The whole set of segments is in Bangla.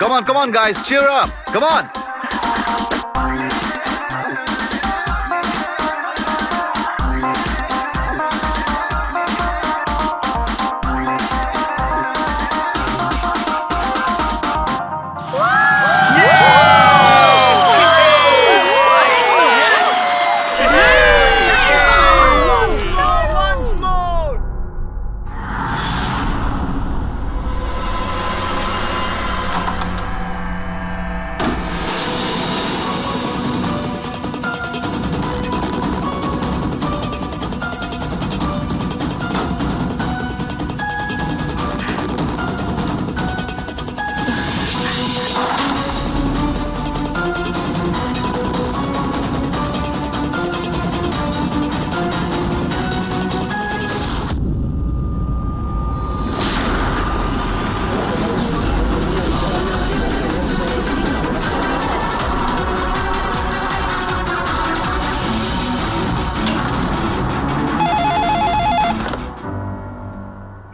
Come on, guys, cheer up. Come on. Once more.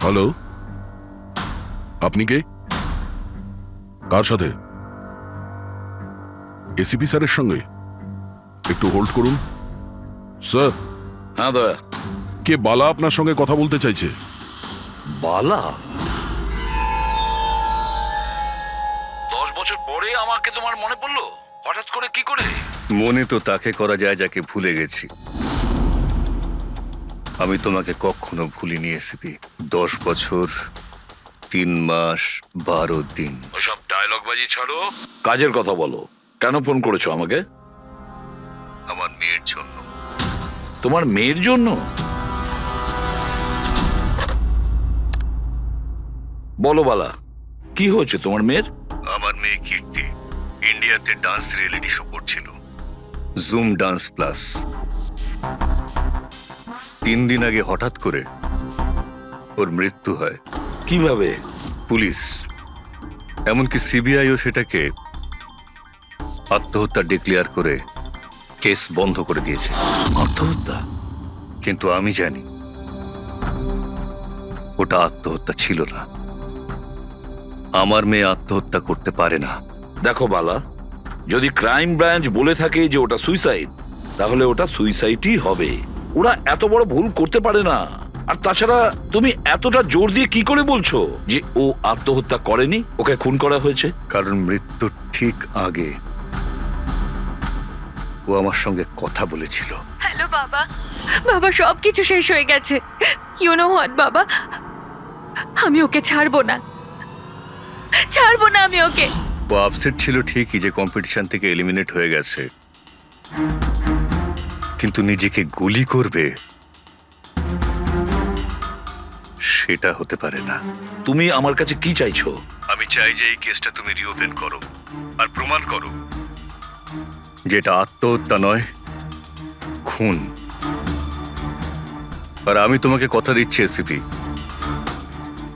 Hello, আপনি কে? কার সাথে? এসিপি স্যারের সঙ্গে? একটু হোল্ড করুন। স্যার, হ্যাঁ দয়া। কে বালা আপনার সঙ্গে কথা বলতে চাইছে? বালা? 10 বছর পরে আমাকে তোমার মনে পড়লো হঠাৎ করে? কি করে? মনে তো তাকে করা যায় যাকে ভুলে গেছি। আমি তোমাকে কখনো ভুলিনি এসিপি। 10 বছর 3 মাস 12 দিন। ওইসব ডায়লগ বাজি ছাড়ো, কাজের কথা বলো। কেন ফোন করেছো আমাকে? আমার মেয়ের জন্য। তোমার মেয়ের জন্য? বলো বালা, কি হয়েছে তোমার মেয়ের? আমার মেয়ে কীর্তি ইন্ডিয়াতে ডান্স রিয়েলিটি শো করছিল, জুম ডান্স প্লাস। 3 দিন আগে হঠাৎ করে ওর মৃত্যু হয়। কিভাবে? পুলিশ, এমনকি সিবিআইও সেটাকে আত্মহত্যা ডিক্লেয়ার করে কেস বন্ধ করে দিয়েছে। আত্মহত্যা? কিন্তু আমি জানি ওটা আত্মহত্যা ছিল না। আমার মেয়ে আত্মহত্যা করতে পারে না। দেখো বালা, যদি ক্রাইম ব্রাঞ্চ বলে থাকে যে ওটা সুইসাইড, তাহলে ওটা সুইসাইডই হবে। ওরা এত বড় ভুল করতে পারে না। আর তাছাড়া তুমি এতটা জোর দিয়ে কি করে বলছো যে ও আত্মহত্যা করেনি, ওকে খুন করা হয়েছে? কারণ মৃত্যুর ঠিক আগে ও আমার সঙ্গে কথা বলেছিল। হ্যালো বাবা, বাবা সবকিছু শেষ হয়ে গেছে। ইউ নো হোয়াট বাবা, আমি ওকে ছাড়বো না, ছাড়বো না আমি ওকে। ও আপসেট ছিল ঠিকই যে কম্পিটিশন থেকে এলিমিনেট হয়ে গেছে, কিন্তু নিজেকে গুলি করবে সেটা হতে পারে না। তুমি আমার কাছে কি চাইছো? আমি চাই যে এই কেসটা তুমি রিওপেন করো আর প্রমাণ করো যেটা আত্মহত্যা নয়, খুন। আর আমি তোমাকে কথা দিচ্ছি এসিপি,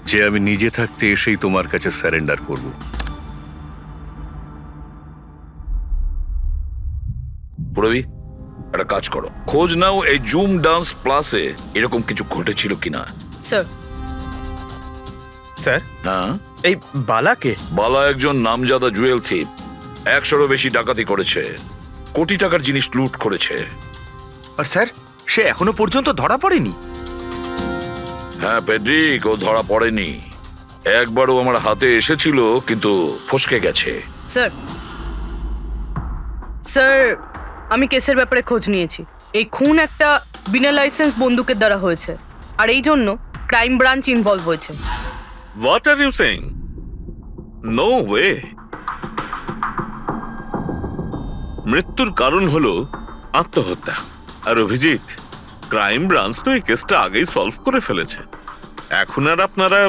যে আমি নিজে থাকতে এসেই তোমার কাছে সারেন্ডার করব। পুরবি, একটা কাজ করো, খোঁজ নাও এই জুম ডান্স প্লাসে এরকম কিছু ঘটেছিল কিনা। স্যার। স্যার, হ্যাঁ, এই বালাকে? বালা একজন নামজাদা জুয়েল থিপ। 100-এরও বেশি ডাকাতি করেছে, কোটি টাকার জিনিস লুট করেছে। আর স্যার, সে এখনো পর্যন্ত ধরা পড়েনি? হ্যাঁ পেড্রিক, ও ধরা পড়েনি। একবারও আমার হাতে এসেছিল, কিন্তু ফসকে গেছে। স্যার, স্যার, আমি কেসের ব্যাপারে খোঁজ নিয়েছি। এই খুন একটা বিনা লাইসেন্স বন্দুকের দ্বারা হয়েছে, আর এই জন্য ক্রাইম ব্রাঞ্চ ইনভলভ হয়েছে। What are you saying? No way. মৃত্যুর কারণ হলো আত্মহত্যা। আর অভিজিৎ, ক্রাইম ব্রাঞ্চ তো এই কেসটা আগেই সলভ করে ফেলেছে। এখন আর আপনারা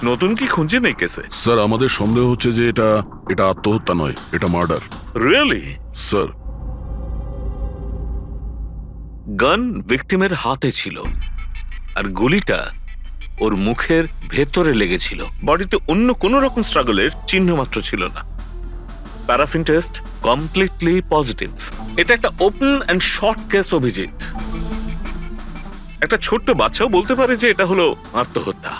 নতুন কি খুঁজছেন এই কেসে? স্যার, আমাদের সন্দেহ হচ্ছে যে এটা আত্মহত্যা নয়, এটা মার্ডার। রিয়েলি? স্যার, গান ভিকটিমের হাতে ছিল, আর গুলিটা ওর মুখের ভেতরে লেগেছিল। বডিতে অন্য কোনো রকম স্ট্রাগলের চিহ্ন মাত্র ছিল না। Paraffin test completely positive. এটা একটা open and short case Abhijit. একটা ছোট্ট বাচ্চাও বলতে পারে যে এটা হলো আত্মহত্যা।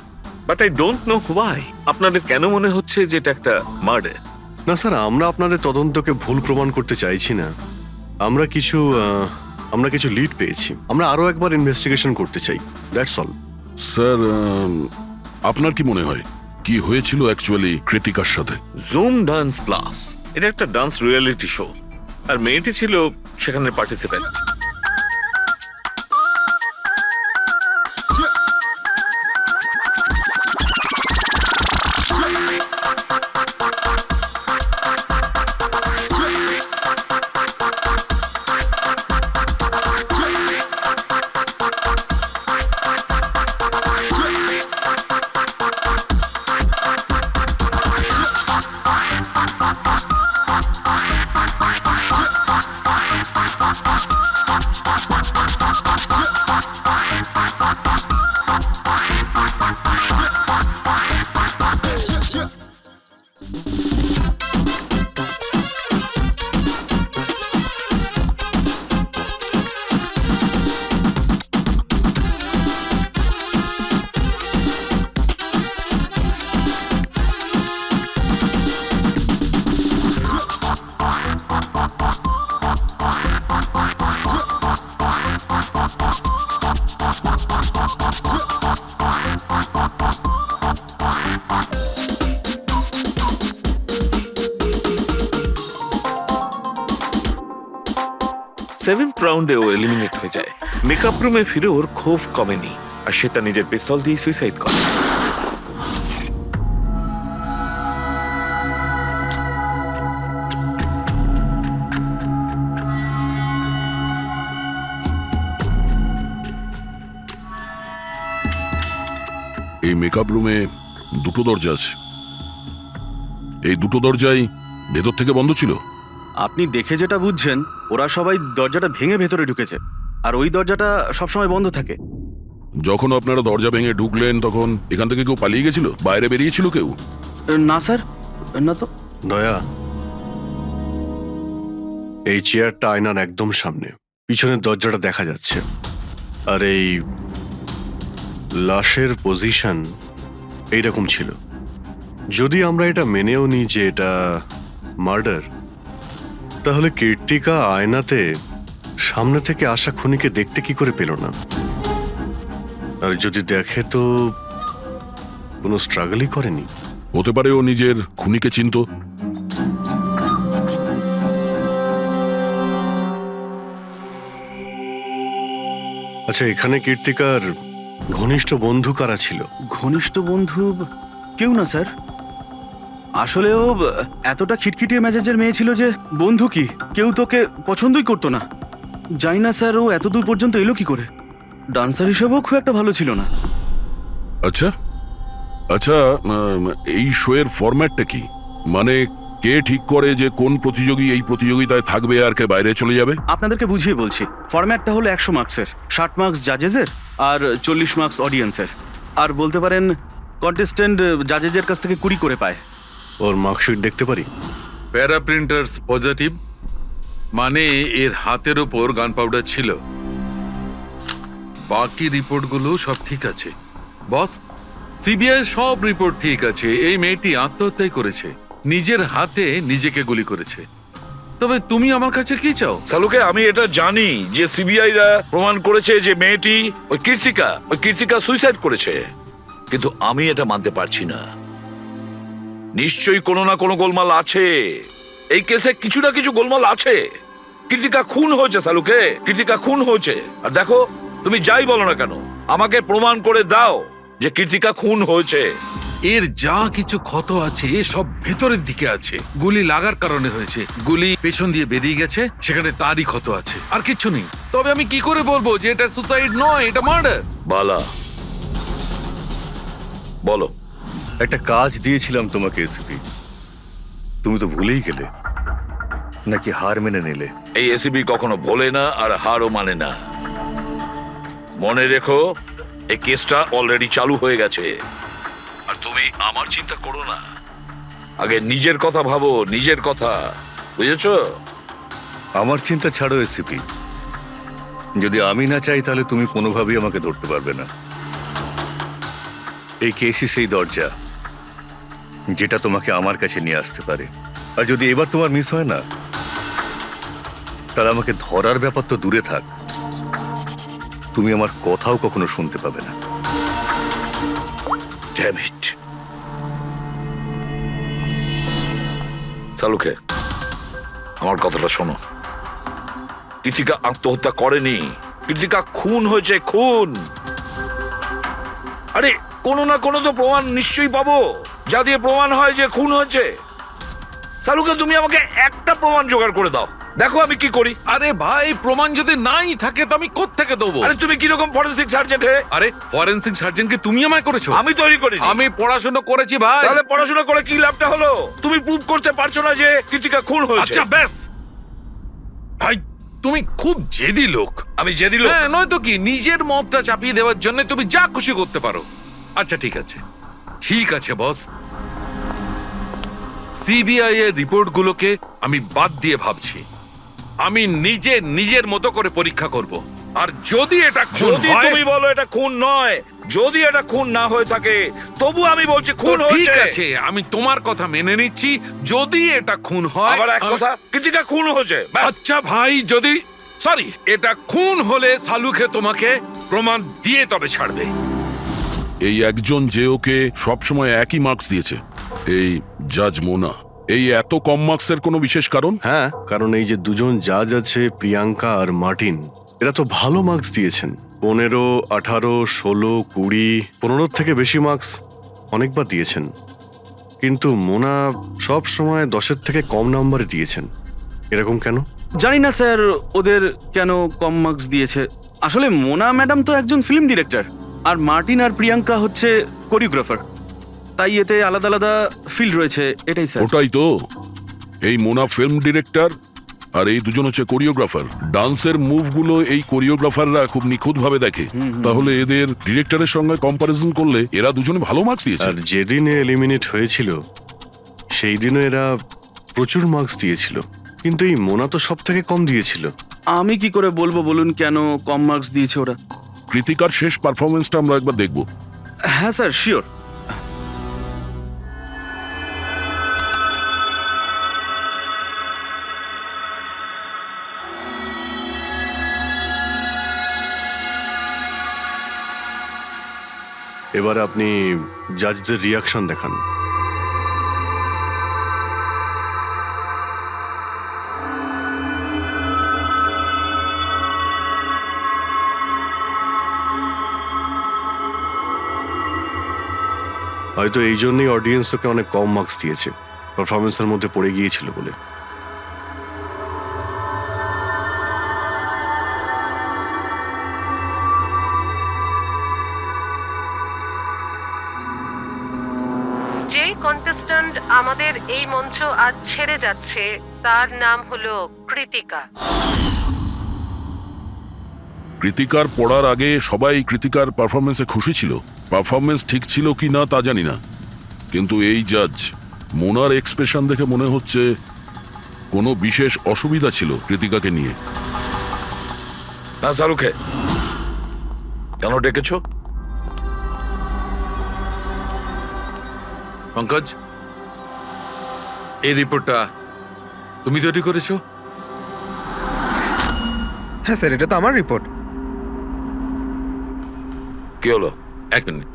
But I don't know why আপনাদের কেন মনে হচ্ছে যে এটা একটা মার্ডার। না স্যার, আমরা আপনাদের তদন্তকে ভুল প্রমাণ করতে চাইছি না। আমরা কিছু লিড পেয়েছি। আমরা আরো একবার ইনভেস্টিগেশন করতে চাই, দ্যাটস অল। স্যার, আপনার কি মনে হয় কি হয়েছিল অ্যাকচুয়ালি কৃতিকার সাথে? জুম ডান্স প্লাস এটা একটা ডান্স রিয়েলিটি শো, আর মেয়েটি ছিল সেখানে পার্টিসিপেন্ট। সেভেন্থ রাউন্ডে ও এলিমিনেট হয়ে যায়। মেকআপ রুমে ফিরে ওর ক্ষোভ কমেনি, আর সে তার নিজের পিস্তল দিয়ে সুইসাইড করে। এই মেকআপ রুমে দুটো দরজা আছে, এই দুটো দরজাই ভেতর থেকে বন্ধ ছিল। আপনি দেখে যেটা বুঝছেন, ওরা সবাই দরজাটা ভেঙে ভেতরে ঢুকেছে, আর ওই দরজাটা সবসময় বন্ধ থাকে। যখন আপনারা দরজা ভেঙে ঢুকলেন তখন এখান থেকে কেউ পালিয়ে গেছিল? বাইরে বেরিয়েছিল কেউ? না স্যার, না তো। দয়া, এই চেয়ারটা আয়নার একদম সামনে, পিছনের দরজাটা দেখা যাচ্ছে। আর এই লাশের পজিশন এইরকম ছিল। যদি আমরা এটা মেনেও নিই যে এটা মার্ডার, তাহলে কীর্তিকা আয়নাতে সামনে থেকে আসা খুনিকে দেখতে কি করে পেল না? আর যদি দেখে তো কোনো স্ট্রাগলই করেনি। হতে পারে ও নিজের খুনিকে চিনতো। আচ্ছা, এখানে কীর্তিকার ঘনিষ্ঠ বন্ধু কারা ছিল? ঘনিষ্ঠ বন্ধু কেউ না স্যার। আসলে ও এতটা খিটখিটিয়ে মেজাজের মেয়ে ছিল যে বন্ধু কি, কেউ তোকে পছন্দই করতো না। জানি না স্যার, ও এত দূর পর্যন্ত এলো কি করে। ডান্সার হিসেবেও খুব একটা ভালো ছিল না। আচ্ছা আচ্ছা, এই শো এর ফরম্যাটটা কি? মানে কে ঠিক করে যে কোন প্রতিযোগী এই প্রতিযোগিতায় থাকবে আর কে বাইরে চলে যাবে? আপনাদেরকে বুঝিয়ে বলছি। ফরম্যাটটা হলো 100 মার্কসের, 60 মার্কস জাজেসের আর 40 মার্কস অডিয়েন্সের। আর বলতে পারেন কন্টেস্টেন্ট জাজেসের কাছ থেকে 20 করে পায়। ওর মার্কশিট দেখতে পারি? প্যারা প্রিন্টার্স পজিটিভ, মানে এর হাতের ওপর গান পাউডার ছিল। বাকি রিপোর্টগুলো সব ঠিক আছে বস। সিবিআই সব রিপোর্ট ঠিক আছে। এই মেয়েটি আত্মহত্যাই করেছে, নিজের হাতে নিজেকে গুলি করেছে। তবে তুমি আমার কাছে কি চাও? সালুকে, আমি এটা জানি যে সিবিআইরা প্রমাণ করেছে যে মেয়েটি ওই কীর্তিকা সুইসাইড করেছে, কিন্তু আমি এটা মানতে পারছি না। নিশ্চয়ই কোনো না কোনো গোলমাল আছে এই কেসে, কিছু না কিছু গোলমাল আছে। কীর্তিকা খুন হয়েছে সালুকে, কীর্তিকা খুন হয়েছে। আর দেখো, তুমি যাই বলো না কেন, আমাকে প্রমাণ করে দাও যে কীর্তিকা খুন হয়েছে। এর যা কিছু ক্ষত আছে সব ভেতরের দিকে আছে। গুলি লাগার কারণে হয়েছে, গুলি পেছন দিয়ে বেরিয়ে গেছে, সেখানে তারই ক্ষত আছে, আর কিছু নেই। তবে আমি কি করে বলবো যে এটা সুসাইড নয়, এটা মার্ডার? বালা, বলো। একটা কাজ দিয়েছিলাম তোমাকে এসপি, তুমি তো ভুলেই গেলে, নাকি হার মেনে নিলে? এই এসিবি কখনো ভোলে না আর হারও মানে না। মনে রেখো, এই কেসটা অলরেডি চালু হয়ে গেছে। আর তুমি আমার চিন্তা করো না, আগে নিজের কথা ভাবো, নিজের কথা, বুঝেছো? আমার চিন্তা ছাড়ো এসিপি, যদি আমি না চাই তাহলে তুমি কোনোভাবেই আমাকে ধরতে পারবে না। এই কেসই সেই দরজা যেটা তোমাকে আমার কাছে নিয়ে আসতে পারে। আর যদি এবার তোমার মিস হয় না, তাহলে আমাকে ধরার ব্যাপার তো দূরে থাক, তুমি আমার কথাও কখনো শুনতে পাবে না। Damn it. সালুকে, আমার কথাটা শোনো। কৃতিকা আত্মহত্যা করেনি, কৃতিকা খুন হয়েছে, খুন। আরে কোনো না কোনো তো প্রমাণ নিশ্চয়ই পাবো, যা দিয়ে প্রমাণ হয় যে খুন হয়েছে। সালুকে, তুমি আমাকে একটা প্রমাণ জোগাড় করে দাও, দেখো আমি কি করি। আরে ভাই, প্রমাণ যদি নাই থাকে তো আমি কোত্থেকে দেবো? আরে তুমি কিরকম ফরেনসিক সার্জন হে? আরে ফরেনসিক সার্জন কি তুমি আমায় করেছো? আমি তৈরি করি। আমি পড়াশোনা করেছি ভাই। তাহলে পড়াশোনা করে কি লাভটা হলো? তুমি প্রুভ করতে পারছো না যে কৃতিকা খুন হয়েছে। আচ্ছা ব্যাস ভাই, তুমি খুব জেদি লোক। আমি জেদি লোক? হ্যাঁ, নয়তো কি, নিজের মতটা চাপিয়ে দেওয়ার জন্য তুমি যা খুশি করতে পারো। আচ্ছা ঠিক আছে, ঠিক আছে বস, সিবিআই এর রিপোর্টগুলোকে আমি বাদ দিয়ে ভাবছি। আমি নিজের মতো করে পরীক্ষা করব, আর যদি এটা খুন যদি হয়, তুমি বলো এটা খুন নয়, যদি এটা খুন না হয়ে থাকে, তবু আমি বলছি খুন তো ঠিক হয়েছে। আছে, আমি তোমার কথা মেনে নিচ্ছি। যদি এটা খুন হয়, আবার এক কথা, কৃতিকা খুন হয়েছে, ব্যাস। আচ্ছা ভাই, যদি সরি এটা খুন হলে সালুকে তোমাকে প্রমাণ দিয়ে তবে ছাড়বে। এই একজন যে ওকে সবসময় একই মার্কস দিয়েছে, এই জাজ মোনা, এই এত কম মার্কসের কোনো বিশেষ কারণ? হ্যাঁ, কারণ এই যে দুজন জাজ আছে, প্রিয়াঙ্কা আর মার্টিন, এরা তো ভালো মার্কস দিয়েছেন। 15, 18, 16, 20, 15 থেকে বেশি মার্কস অনেকবার দিয়েছেন। কিন্তু মোনা সব সময় 10-এর থেকে কম নাম্বার দিয়েছেন, এরকম কেন? জানি না স্যার ওদের কেন কম মার্কস দিয়েছে। আসলে মোনা ম্যাডাম তো একজন ফিল্ম ডিরেক্টর, আর মার্টিন আর প্রিয়াঙ্কা হচ্ছে কোরিওগ্রাফার, তাই এতে আলাদা আলাদা ফিল্ড রয়েছে, এটাই স্যার। ওটাই তো, এই মোনা ফিল্ম ডিরেক্টর আর এই দুজন হচ্ছে কোরিওগ্রাফার। ডান্সের মুভগুলো এই কোরিওগ্রাফাররা খুব নিখুঁতভাবে দেখে, তাহলে এদের ডিরেক্টরের সঙ্গে কম্পারিজন করলে এরা দুজনে ভালো মার্কস দিয়েছে। আর যেদিন এলিমিনেট হয়েছিল সেই দিনও এরা প্রচুর মার্কস দিয়েছিল, কিন্তু এই মোনা তো সব থেকে কম দিয়েছিল। আমি কি করে বলবো বলুন কেন কম মার্কস দিয়েছে ওরা? কৃতিকার শেষ পারফরমেন্সটা আমরা একবার দেখব। হ্যাঁ স্যার, শিওর। এবার আপনি জাজদের রিয়াকশন দেখান। হয়তো এই জন্যই অডিয়েন্স ওকে অনেক কম মার্কস দিয়েছে, পারফরমেন্সের মধ্যে পড়ে গিয়েছিল বলে। যে কন্টেস্ট্যান্ট আমাদের এই মঞ্চ আজ ছেড়ে যাচ্ছে তার নাম হলো কৃতিকা। কৃতিকার পড়ার আগে সবাই কৃতিকার পারফরমেন্সে খুশি ছিল। পারফরমেন্স ঠিক ছিল কি না তা জানি না, কিন্তু এই জাজ মোনার এক্সপ্রেশন দেখে মনে হচ্ছে কোনো বিশেষ অসুবিধা ছিল কৃতিকাকে নিয়ে। না সালুকে, কেন ডেকেছো? পঙ্কজ, এই রিপোর্টটা তুমি তৈরি করেছো? হ্যাঁ স্যার, এটা তো আমার রিপোর্ট। কি হলো? এক মিনিট।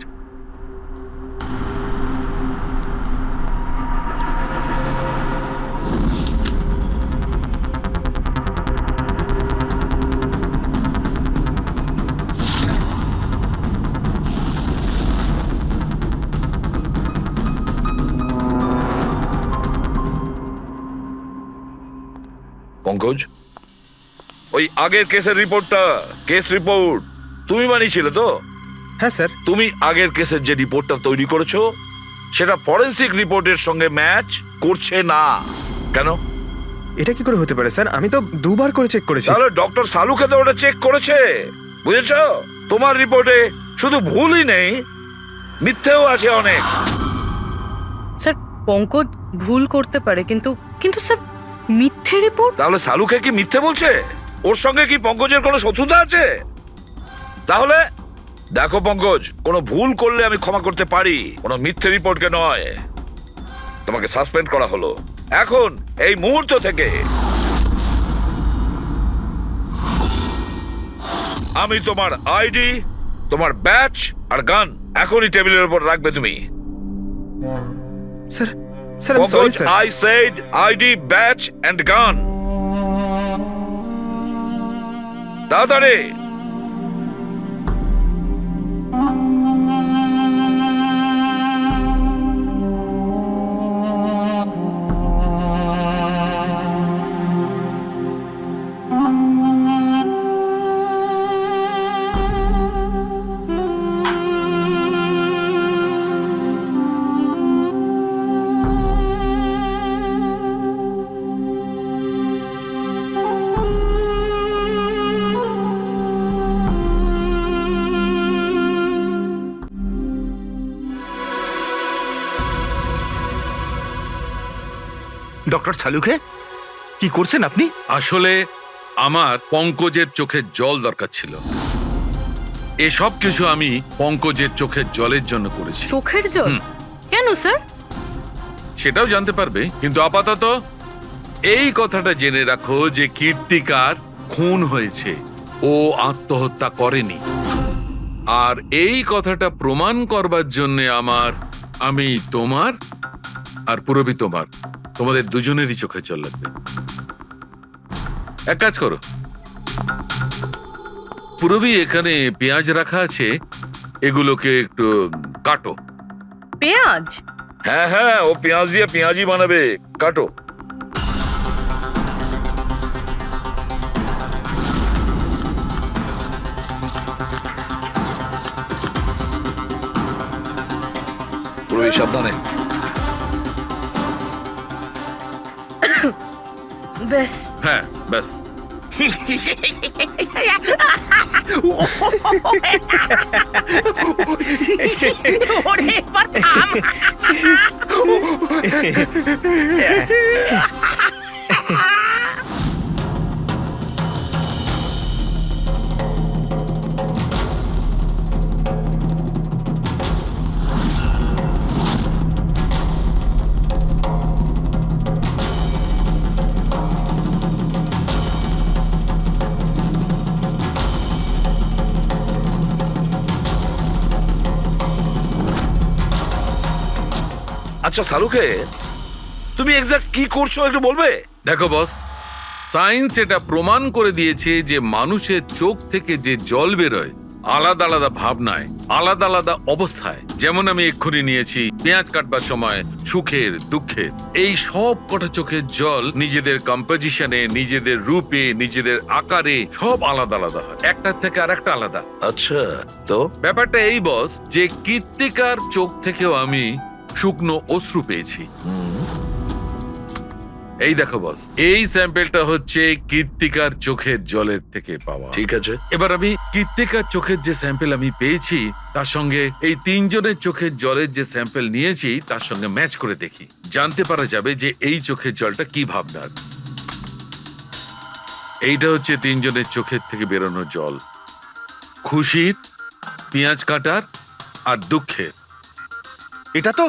পঙ্কজ, ওই আগের কেসের রিপোর্টটা, কেস রিপোর্ট তুমি বানিয়েছিলে তো? হ্যাঁ স্যার। তুমি আগের কেসের যে রিপোর্টটা তৈরি করেছো সেটা ফরেনসিক রিপোর্টের সঙ্গে ম্যাচ করছে না, কেন? এটা কি করে হতে পারে স্যার? আমি তো 2 বার করে চেক করেছি। তাহলে ডক্টর সালুকে তো ওটা চেক করেছে, বুঝেছো? তোমার রিপোর্টে শুধু ভুলই নেই, মিথ্যেও আছে অনেক। স্যার, পঙ্কজ ভুল করতে পারে, কিন্তু কিন্তু স্যার মিথ্যে রিপোর্ট? তাহলে সালুকে কি মিথ্যে বলছে? ওর সঙ্গে কি পঙ্কজের কোনো শত্রুতা আছে? তাহলে দেখো পঙ্কজ, কোনো ভুল করলে আমি ক্ষমা করতে পারি, কোনো মিথ্যে রিপোর্টকে নয়। তোমাকে সাসপেন্ড করা হলো, এখন এই মুহূর্ত থেকে আমি তোমার আইডি, তোমার ব্যাচ আর গান এখনই টেবিলের উপর রাখবে তুমি। স্যার স্যার আমি sorry sir. I said ID, badge and gun. তাড়াতাড়ি। ডক্টর ছালুকে কি করছেন আপনি? আসলে আমার পঙ্কজের চোখের জল দরকার ছিল। এসব কিছু আমি পঙ্কজের চোখের জলের জন্য করেছি। চোখের জল? কেন স্যার? সেটাও জানতে পারবে, কিন্তু আপাতত এই কথাটা জেনে রাখো যে কীর্তিকার খুন হয়েছে, ও আত্মহত্যা করেনি। আর এই কথাটা প্রমাণ করবার জন্য আমি তোমার আর পুরবি তোমাদের দুজনেরই চোখে জল লাগবে। এক কাজ করো, পুরবি এখানে পেঁয়াজ রাখা আছে, এগুলোকে একটু কাটো। পেঁয়াজ? হ্যাঁ হ্যাঁ, ও পেঁয়াজ দিয়ে পেঁয়াজি বানাবে, কাটো। পুরো সাবধানে। ব্যাস। হ্যাঁ ব্যাস। আচ্ছা সালুকে, তুমি এক্সাক্ট কি করছো একটু বলবে? দেখো বস, সায়েন্স এটা প্রমাণ করে দিয়েছে যে মানুষের চোখ থেকে যে জল বেরোয় আলাদা আলাদা ভাবনায়, আলাদা আলাদা অবস্থায়। যেমন আমি এক্ষুনি নিয়েছি পেঁয়াজ কাটবার সময় সুখের, দুঃখের, এই সব কটা চোখের জল নিজেদের কম্পোজিশনে, নিজেদের রূপে, নিজেদের আকারে সব আলাদা আলাদা হয়, একটার থেকে আর একটা আলাদা। আচ্ছা, তো ব্যাপারটা এই বস যে কীর্তিকার চোখ থেকেও আমি শুকনো অশ্রু পেয়েছি। এই দেখো বস, এই স্যাম্পেলটা হচ্ছে কীর্তিকার চোখের জলের থেকে পাওয়া। ঠিক আছে, এবার আমি কীর্তিকার চোখের যে স্যাম্পেল আমি পেয়েছি তার সঙ্গে এই তিনজনের চোখের জলের যে স্যাম্পেল নিয়েছি তার সঙ্গে ম্যাচ করে দেখি, জানতে পারা যাবে যে এই চোখের জলটা কি ভাবনার। এইটা হচ্ছে তিনজনের চোখের থেকে বেরোনো জল, খুশির, পেঁয়াজ কাটার আর দুঃখের। এটা তো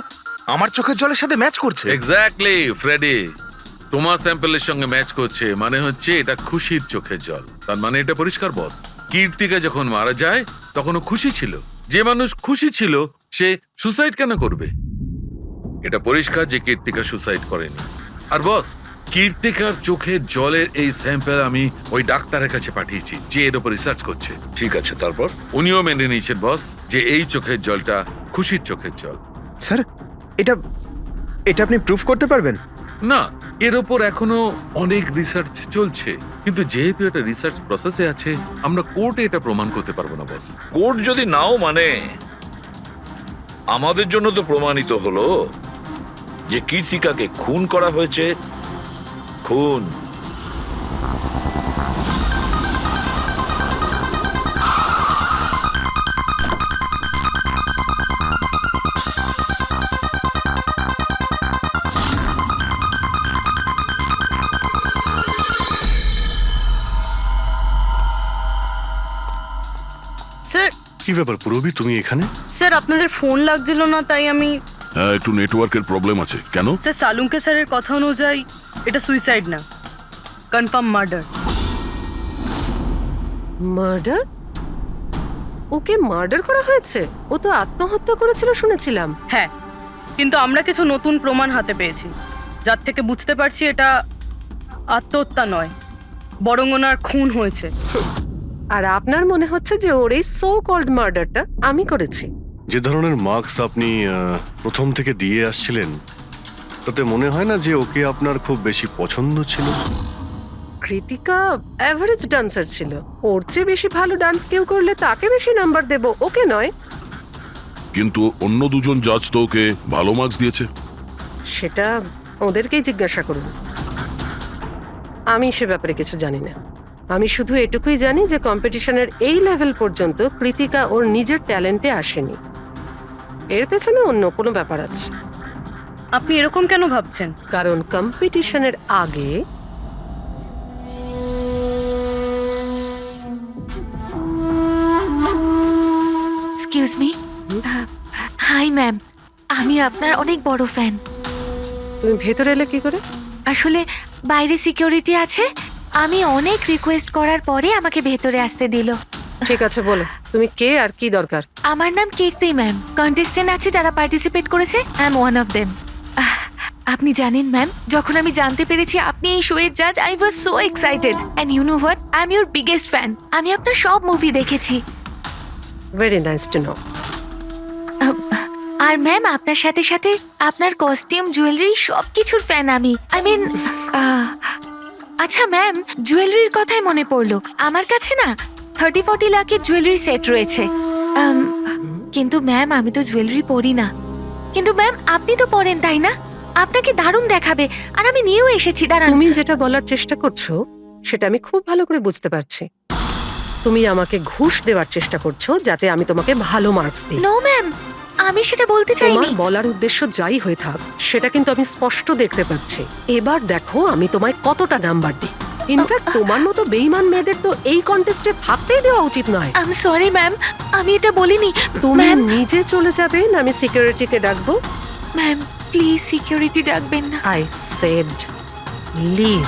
আমার চোখের জলের সাথে ম্যাচ করছে। এক্স্যাক্টলি ফ্রেডি, তোমার স্যাম্পলের সঙ্গে ম্যাচ করছে, মানে হচ্ছে এটা খুশির চোখের জল। তার মানে এটা পরিষ্কার বস, কীর্তিকা যখন মারা যায় তখন ও খুশি ছিল। যে মানুষ খুশি ছিল সে সুসাইড কেন করবে? এটা পরিষ্কার যে কীর্তিকা সুসাইড করেনি। আর বস, কীর্তিকার চোখের জলের এই স্যাম্পল আমি ওই ডাক্তারের কাছে পাঠিয়েছি যে এর উপর রিসার্চ করছে। ঠিক আছে, তারপর? উনিও মেনে নিয়েছেন বস যে এই চোখের জলটা খুশির চোখের জল। স্যার, এটা আপনি প্রুফ করতে পারবেন? না, এর ওপর এখনো অনেক রিসার্চ চলছে, কিন্তু যেহেতু এটা রিসার্চ প্রসেসে আছে আমরা কোর্টে এটা প্রমাণ করতে পারবো না বস। কোর্ট যদি নাও মানে, আমাদের জন্য তো প্রমাণিত হলো যে কীর্তিকাকে খুন করা হয়েছে। খুন। স্যার, কি ব্যাপার পুরবি, তুমি এখানে? স্যার আপনাদের ফোন লাগছিল না তাই আমি হ্যাঁ, একটু নেটওয়ার্কের প্রবলেম আছে। কেন? স্যার সালুঙ্কে স্যারের কথা অনুযায়ী এটা সুইসাইড না, কনফার্ম মার্ডার। মার্ডার? ওকে মার্ডার করা হয়েছে? ও তো আত্মহত্যা করেছিল শুনেছিলাম। হ্যাঁ, কিন্তু আমরা কিছু নতুন প্রমাণ হাতে পেয়েছি, যার থেকে বুঝতে পারছি এটা আত্মহত্যা নয়, বরং ওনার খুন হয়েছে। আর আপনার মনে হচ্ছে যে ওর এই সো কল্ড মার্ডারটা আমি করেছি? যে ধরনের মার্কস আপনি প্রথম থেকে দিয়ে আসছিলেন, তাতে মনে হয় না যে ওকে আপনার খুব বেশি পছন্দ ছিল। কৃতিকা অ্যাভারেজ ডান্সার ছিল, ওর চেয়ে বেশি ভালো ডান্স কেউ করলে তাকে বেশি নাম্বার দেব, ওকে নয়। কিন্তু অন্য দুজন জাজ তো ওকে ভালো মার্কস দিয়েছে। সেটা ওদেরকেই জিজ্ঞাসা করুন, আমি সে ব্যাপারে কিছু জানি না। আমি শুধু এটুকুই জানি যে কম্পিটিশনের এই লেভেল পর্যন্ত কৃতিকা ওর নিজের ট্যালেন্টে আসেনি, এর পেছনে অন্য কোনো ব্যাপার আছে। আপনি এরকম কেন ভাবছেন? কারণ কম্পিটিশনের আগে এক্সকিউজ মি। হাই ম্যাম, আমি আপনার অনেক বড় ফ্যান। তুমি ভেতরে এলে কি করে? আসলে বাইরে সিকিউরিটি আছে, আমি অনেক রিকোয়েস্ট করার পরে আমাকে ভেতরে আসতে দিল। ঠিক আছে, বলো তুমি কে আর কি দরকার। আমার নাম কীর্তি ম্যাম, কন্টেস্টেন্ট আছে যারা পার্টিসিপেট করেছে, I am one of them. আপনি জানেন ম্যাম, যখন আমি জানতে পেরেছি আপনি এই শোয়ের জাজ, I was so excited, and you know what, I am your biggest fan. আমি আপনার সব মুভি দেখেছি। Very nice to know. আর ম্যাম, আপনার সাথে সাথে আপনার কস্টিউম, জুয়েলারি সব কিছুর ফ্যান আমি। আই মিন, আচ্ছা ম্যাম, জুয়েলারির কথাই মনে পড়লো, আমার কাছে না 30-40 লাখের জুয়েলারি সেট রয়েছে। কিন্তু ম্যাম, আমি তো জুয়েলারি পরি না। কিন্তু ম্যাম, আপনি তো পরেন, তাই না? আপনাকে দারুণ দেখাবে, আর আমি নিয়েও এসেছি। দাঁড়ান। তুমি যেটা বলার চেষ্টা করছো সেটা আমি খুব ভালো করে বুঝতে পারছি। তুমি আমাকে ঘুষ দেওয়ার চেষ্টা করছো যাতে আমি তোমাকে ভালো মার্কস দিই। নো ম্যাম, আমি সেটা বলতে চাইনি। তোমার বলার উদ্দেশ্য যাই হয়ে থাক, সেটা কিন্তু আমি স্পষ্ট দেখতে পাচ্ছি। এবার দেখো আমি তোমায় কতটা নাম্বার দিই। ইনফ্যাক্ট তোমার মতো বেঈমান মেয়েদের তো এই কন্টেস্টে থাকতেই দেওয়া উচিত নয়। আই এম সরি ম্যাম, আমি এটা বলিনি। তুমি ম্যাম, নিজে চলে যাবে না আমি সিকিউরিটিকে ডাকবো? ম্যাম প্লিজ সিকিউরিটি ডাকবেন না। I said leave.